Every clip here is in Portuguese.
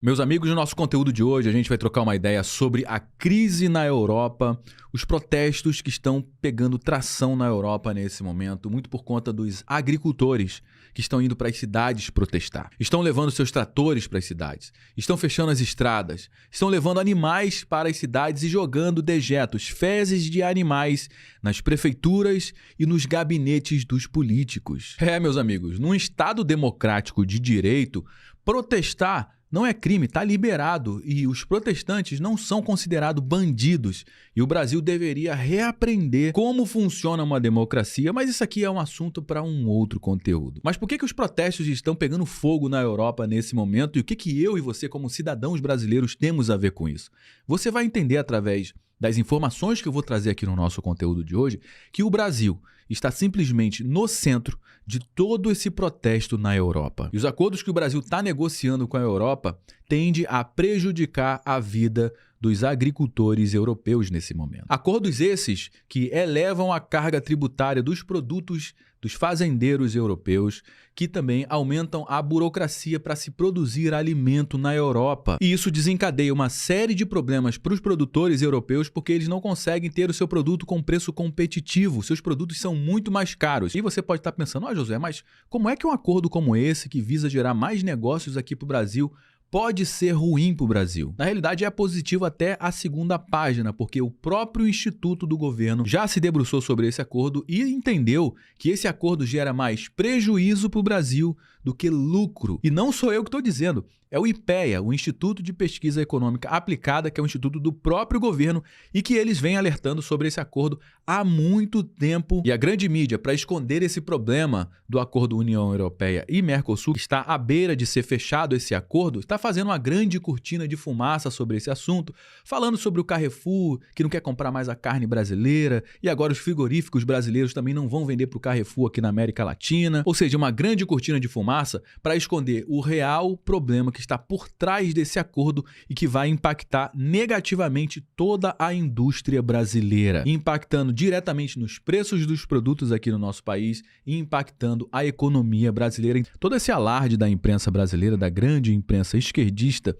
Meus amigos, no nosso conteúdo de hoje a gente vai trocar uma ideia sobre a crise na Europa, os protestos que estão pegando tração na Europa nesse momento, muito por conta dos agricultores que estão indo para as cidades protestar. Estão levando seus tratores para as cidades, estão fechando as estradas, estão levando animais para as cidades e jogando dejetos, fezes de animais nas prefeituras e nos gabinetes dos políticos. Meus amigos, num Estado democrático de direito, protestar não é crime, está liberado e os protestantes não são considerados bandidos. E o Brasil deveria reaprender como funciona uma democracia, mas isso aqui é um assunto para um outro conteúdo. Mas por que os protestos estão pegando fogo na Europa nesse momento e o que eu e você, como cidadãos brasileiros, temos a ver com isso? Você vai entender através das informações que eu vou trazer aqui no nosso conteúdo de hoje, que o Brasil está simplesmente no centro de todo esse protesto na Europa. E os acordos que o Brasil está negociando com a Europa tendem a prejudicar a vida dos agricultores europeus nesse momento. Acordos esses que elevam a carga tributária dos produtos dos fazendeiros europeus, que também aumentam a burocracia para se produzir alimento na Europa. E isso desencadeia uma série de problemas para os produtores europeus porque eles não conseguem ter o seu produto com preço competitivo. Seus produtos são muito mais caros. E você pode estar pensando, Josué, mas como é que um acordo como esse, que visa gerar mais negócios aqui para o Brasil, pode ser ruim para o Brasil? Na realidade, é positivo até a segunda página, porque o próprio Instituto do Governo já se debruçou sobre esse acordo e entendeu que esse acordo gera mais prejuízo para o Brasil do que lucro. E não sou eu que estou dizendo, é o IPEA, o Instituto de Pesquisa Econômica Aplicada, que é um instituto do próprio governo e que eles vêm alertando sobre esse acordo há muito tempo. E a grande mídia, para esconder esse problema do acordo União Europeia e Mercosul, está à beira de ser fechado esse acordo, está fazendo uma grande cortina de fumaça sobre esse assunto, falando sobre o Carrefour, que não quer comprar mais a carne brasileira, e agora os frigoríficos brasileiros também não vão vender para o Carrefour aqui na América Latina. Ou seja, uma grande cortina de fumaça para esconder o real problema que está por trás desse acordo e que vai impactar negativamente toda a indústria brasileira, impactando diretamente nos preços dos produtos aqui no nosso país e impactando a economia brasileira. Todo esse alarde da imprensa brasileira, da grande imprensa esquerdista,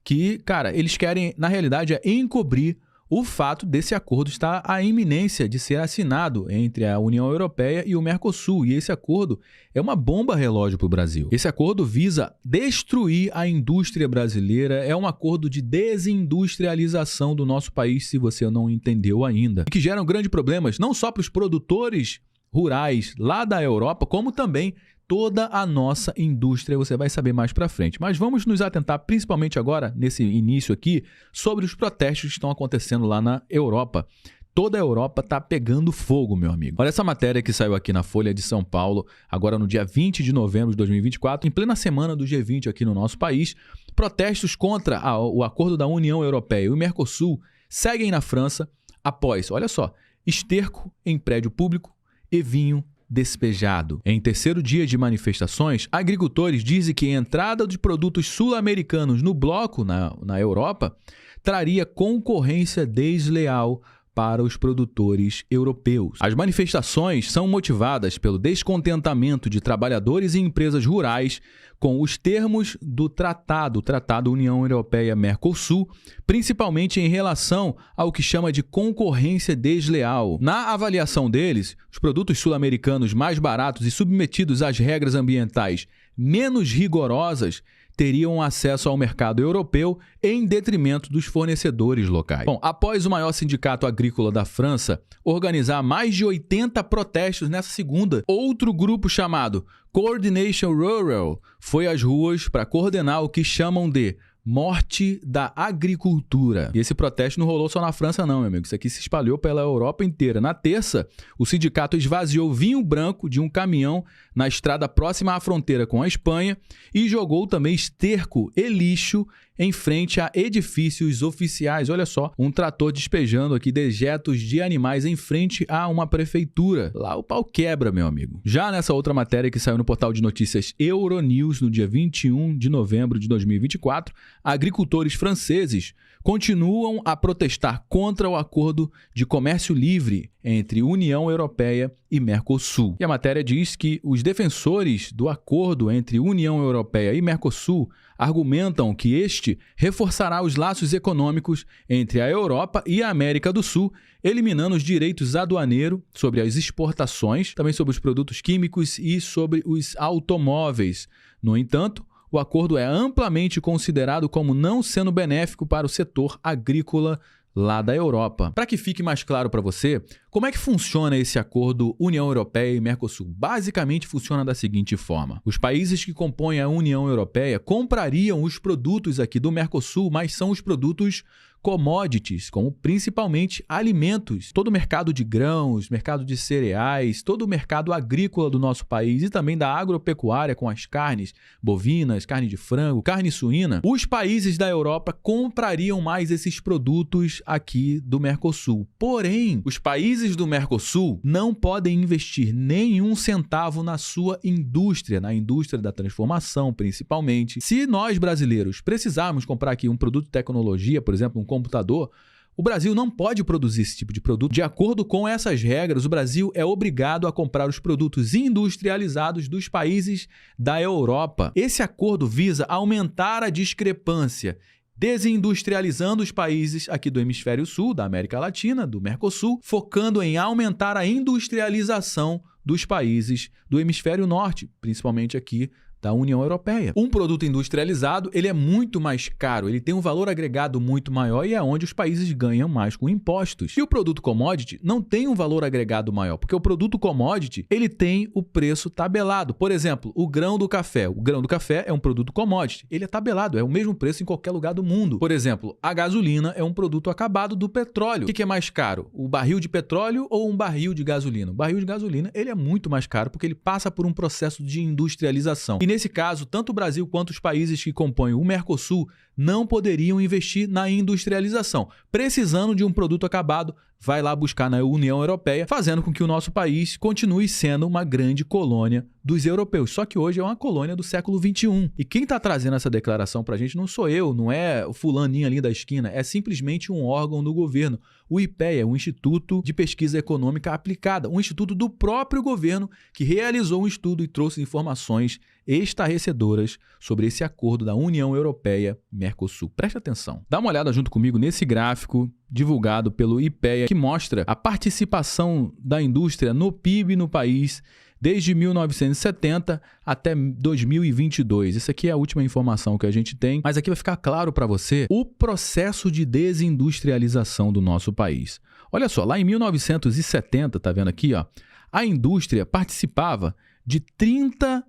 que, cara, eles querem, na realidade, é encobrir o fato desse acordo estar à iminência de ser assinado entre a União Europeia e o Mercosul. E esse acordo é uma bomba relógio para o Brasil. Esse acordo visa destruir a indústria brasileira, é um acordo de desindustrialização do nosso país, se você não entendeu ainda. E que geram grandes problemas, não só para os produtores rurais lá da Europa, como também toda a nossa indústria, você vai saber mais pra frente. Mas vamos nos atentar principalmente agora, nesse início aqui, sobre os protestos que estão acontecendo lá na Europa. Toda a Europa tá pegando fogo, meu amigo. Olha essa matéria que saiu aqui na Folha de São Paulo, agora no dia 20 de novembro de 2024, em plena semana do G20 aqui no nosso país. Protestos contra o acordo da União Europeia e o Mercosul seguem na França após, olha só, esterco em prédio público e vinho despejado. Em terceiro dia de manifestações, agricultores dizem que a entrada de produtos sul-americanos no bloco na Europa traria concorrência desleal para os produtores europeus. As manifestações são motivadas pelo descontentamento de trabalhadores e empresas rurais com os termos do Tratado União Europeia-Mercosul, principalmente em relação ao que chama de concorrência desleal. Na avaliação deles, os produtos sul-americanos mais baratos e submetidos às regras ambientais menos rigorosas teriam acesso ao mercado europeu em detrimento dos fornecedores locais. Bom, após o maior sindicato agrícola da França organizar mais de 80 protestos nessa segunda, outro grupo chamado Coordination Rural foi às ruas para coordenar o que chamam de morte da agricultura. E esse protesto não rolou só na França não, meu amigo. Isso aqui se espalhou pela Europa inteira. Na terça, o sindicato esvaziou vinho branco de um caminhão na estrada próxima à fronteira com a Espanha e jogou também esterco e lixo em frente a edifícios oficiais. Olha só, um trator despejando aqui dejetos de animais em frente a uma prefeitura. Lá o pau quebra, meu amigo. Já nessa outra matéria que saiu no portal de notícias Euronews no dia 21 de novembro de 2024, agricultores franceses continuam a protestar contra o acordo de comércio livre entre União Europeia e Mercosul. E a matéria diz que os defensores do acordo entre União Europeia e Mercosul argumentam que este reforçará os laços econômicos entre a Europa e a América do Sul, eliminando os direitos aduaneiros sobre as exportações, também sobre os produtos químicos e sobre os automóveis. No entanto, o acordo é amplamente considerado como não sendo benéfico para o setor agrícola lá da Europa. Para que fique mais claro para você, como é que funciona esse acordo União Europeia e Mercosul? Basicamente funciona da seguinte forma: os países que compõem a União Europeia comprariam os produtos aqui do Mercosul, mas são os produtos commodities, como principalmente alimentos. Todo o mercado de grãos, mercado de cereais, todo o mercado agrícola do nosso país e também da agropecuária com as carnes bovinas, carne de frango, carne suína. Os países da Europa comprariam mais esses produtos aqui do Mercosul. Porém, os países do Mercosul não podem investir nenhum centavo na sua indústria, na indústria da transformação principalmente. Se nós brasileiros precisarmos comprar aqui um produto de tecnologia, por exemplo, um computador, o Brasil não pode produzir esse tipo de produto. De acordo com essas regras, o Brasil é obrigado a comprar os produtos industrializados dos países da Europa. Esse acordo visa aumentar a discrepância, desindustrializando os países aqui do Hemisfério Sul, da América Latina, do Mercosul, focando em aumentar a industrialização dos países do Hemisfério Norte, principalmente aqui da União Europeia. Um produto industrializado, ele é muito mais caro, ele tem um valor agregado muito maior e é onde os países ganham mais com impostos. E o produto commodity não tem um valor agregado maior, porque o produto commodity, ele tem o preço tabelado. Por exemplo, o grão do café. O grão do café é um produto commodity, ele é tabelado, é o mesmo preço em qualquer lugar do mundo. Por exemplo, a gasolina é um produto acabado do petróleo. O que é mais caro? O barril de petróleo ou um barril de gasolina? O barril de gasolina, ele é muito mais caro porque ele passa por um processo de industrialização. E nesse caso, tanto o Brasil quanto os países que compõem o Mercosul não poderiam investir na industrialização. Precisando de um produto acabado, vai lá buscar na União Europeia, fazendo com que o nosso país continue sendo uma grande colônia dos europeus. Só que hoje é uma colônia do século XXI. E quem está trazendo essa declaração para a gente não sou eu, não é o fulaninho ali da esquina, é simplesmente um órgão do governo. O IPEA, o Instituto de Pesquisa Econômica Aplicada, um instituto do próprio governo que realizou um estudo e trouxe informações estarrecedoras sobre esse acordo da União Europeia-Mercosul. Preste atenção. Dá uma olhada junto comigo nesse gráfico divulgado pelo IPEA que mostra a participação da indústria no PIB no país desde 1970 até 2022. Essa aqui é a última informação que a gente tem, mas aqui vai ficar claro para você o processo de desindustrialização do nosso país. Olha só, lá em 1970, tá vendo aqui, ó, a indústria participava de 30%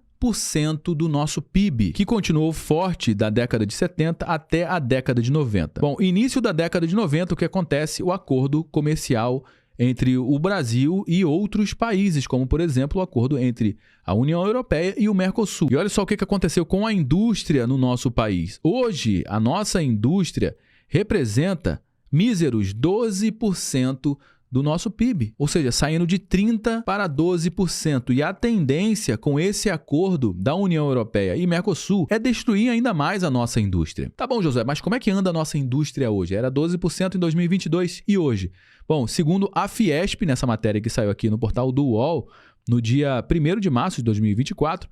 do nosso PIB, que continuou forte da década de 70 até a década de 90. Bom, início da década de 90, o que acontece? O acordo comercial entre o Brasil e outros países, como, por exemplo, o acordo entre a União Europeia e o Mercosul. E olha só o que aconteceu com a indústria no nosso país. Hoje, a nossa indústria representa míseros 12% do nosso PIB, ou seja, saindo de 30% para 12%. E a tendência com esse acordo da União Europeia e Mercosul é destruir ainda mais a nossa indústria. Tá bom, José, mas como é que anda a nossa indústria hoje? Era 12% em 2022 e hoje? Bom, segundo a Fiesp, nessa matéria que saiu aqui no portal do UOL, no dia 1º de março de 2024,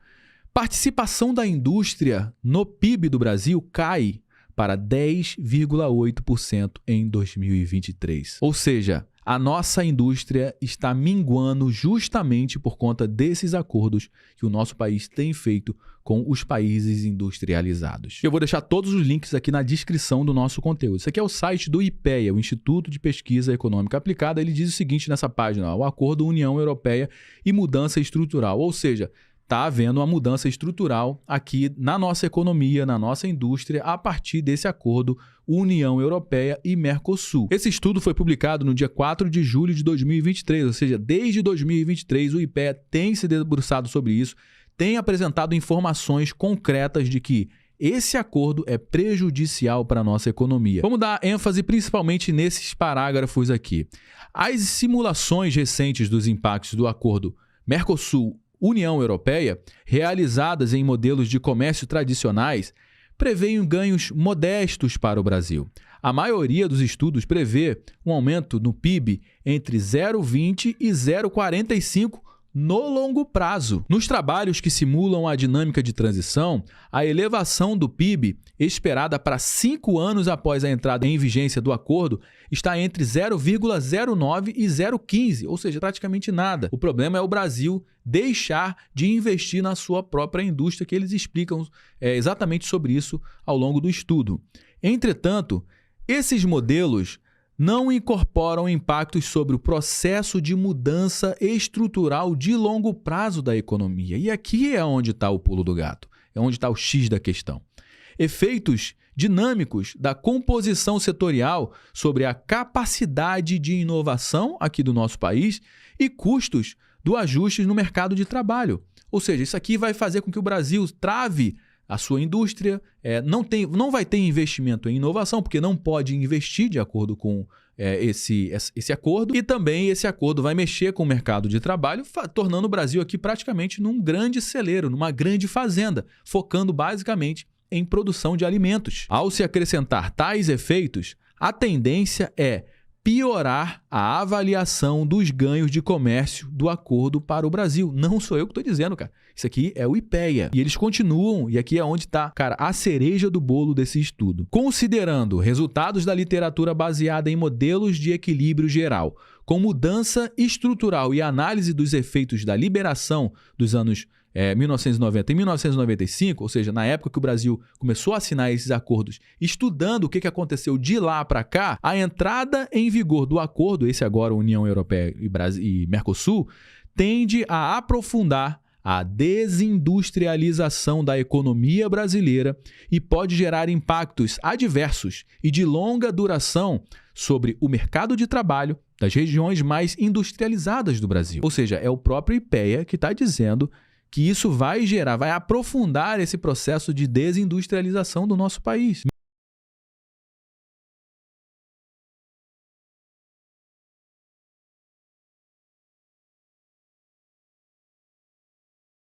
participação da indústria no PIB do Brasil cai para 10,8% em 2023. Ou seja, a nossa indústria está minguando justamente por conta desses acordos que o nosso país tem feito com os países industrializados. Eu vou deixar todos os links aqui na descrição do nosso conteúdo. Isso aqui é o site do IPEA, o Instituto de Pesquisa Econômica Aplicada. Ele diz o seguinte nessa página: o Acordo União Europeia e Mudança Estrutural. Ou seja, está havendo uma mudança estrutural aqui na nossa economia, na nossa indústria, a partir desse acordo União Europeia e Mercosul. Esse estudo foi publicado no dia 4 de julho de 2023, ou seja, desde 2023 o IPEA tem se debruçado sobre isso, tem apresentado informações concretas de que esse acordo é prejudicial para a nossa economia. Vamos dar ênfase principalmente nesses parágrafos aqui. As simulações recentes dos impactos do acordo Mercosul União Europeia, realizadas em modelos de comércio tradicionais, prevêem ganhos modestos para o Brasil. A maioria dos estudos prevê um aumento no PIB entre 0,20 e 0,45 no longo prazo. Nos trabalhos que simulam a dinâmica de transição, a elevação do PIB, esperada para 5 anos após a entrada em vigência do acordo, está entre 0,09 e 0,15, ou seja, praticamente nada. O problema é o Brasil deixar de investir na sua própria indústria, que eles explicam exatamente sobre isso ao longo do estudo. Entretanto, esses modelos não incorporam impactos sobre o processo de mudança estrutural de longo prazo da economia. E aqui é onde está o pulo do gato, é onde está o X da questão. Efeitos dinâmicos da composição setorial sobre a capacidade de inovação aqui do nosso país e custos do ajuste no mercado de trabalho. Ou seja, isso aqui vai fazer com que o Brasil trave a sua indústria, não vai ter investimento em inovação, porque não pode investir de acordo com esse acordo, e também esse acordo vai mexer com o mercado de trabalho, tornando o Brasil aqui praticamente num grande celeiro, numa grande fazenda, focando basicamente em produção de alimentos. Ao se acrescentar tais efeitos, a tendência é piorar a avaliação dos ganhos de comércio do acordo para o Brasil. Não sou eu que estou dizendo, cara. Isso aqui é o IPEA. E eles continuam, e aqui é onde está, cara, a cereja do bolo desse estudo. Considerando resultados da literatura baseada em modelos de equilíbrio geral, com mudança estrutural e análise dos efeitos da liberação dos anos 1990 e 1995, ou seja, na época que o Brasil começou a assinar esses acordos, estudando o que aconteceu de lá para cá, a entrada em vigor do acordo, esse agora União Europeia e Mercosul, tende a aprofundar a desindustrialização da economia brasileira e pode gerar impactos adversos e de longa duração sobre o mercado de trabalho das regiões mais industrializadas do Brasil. Ou seja, é o próprio IPEA que está dizendo que isso vai aprofundar esse processo de desindustrialização do nosso país.